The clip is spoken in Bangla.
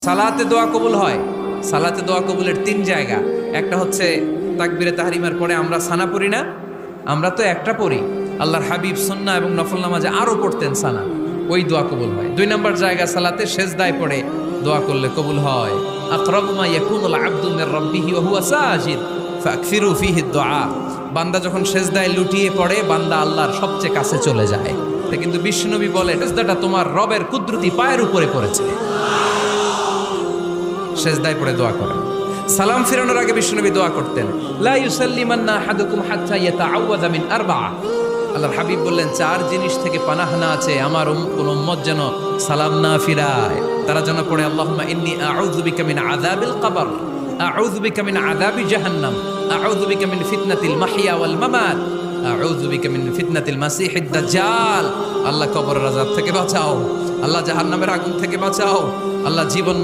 সালাতে দোয়া কবুল হয়। সালাতে দোয়া কবুলের তিন জায়গা। একটা হচ্ছে তাকবীরে তাহরিমার পরে আমরা সানা পড়ি না, আমরা তো একটা পড়ি। আল্লাহর হাবিব সুন্নাহ এবং নফল নামাজে আরো পড়তেন সানা, ওই দোয়া কবুল হয়। দুই নম্বর জায়গা সালাতে সেজদায় পড়ে দোয়া করলে কবুল হয়। আকরাবু মা ইয়াকুনুল আবদু মির রাব্বিহি ওয়া হুয়া সাজিদ ফাকসিরু ফীহি দুআ। বান্দা যখন সেজদায় লুটিয়ে পড়ে, বান্দা আল্লাহর সবচেয়ে কাছে চলে যায়। কিন্তু বিশ্বনবী বলে, সেজদাটা তোমার রবের কুদরতি পায়ের উপরে পড়েছে। সেজদায় পড়ে দোয়া করেন। সালাম ফিরানোর আগে বিশ্বনবী দোয়া করতেন, লা ইউসাল্লিমান্না আহাদুকুম হাত্তা ইয়াতাআওয়াযা মিন আরবা'a। আল্লাহর হাবিব বললেন, চার জিনিস থেকে পানাহ না আছে আমার কোন উম্মত যেন সালাম না ফিরায়। তারা যেন পড়ে, আল্লাহুম্মা ইন্নী আউযু বিকা মিন আযাবিল কবর, আউযু বিকা মিন আযাবি জাহান্নাম, আউযু বিকা মিন ফিতনাতিল মাহইয়া ওয়াল মামাত, আউযু বিকা মিন ফিতনাতিল মাসিহিদ দাজ্জাল। আল্লাহ কবরের আযাব থেকে বাঁচাও, আল্লাহ জাহান্নামের আগুন থেকে বাঁচাও, আল্লাহ জীবন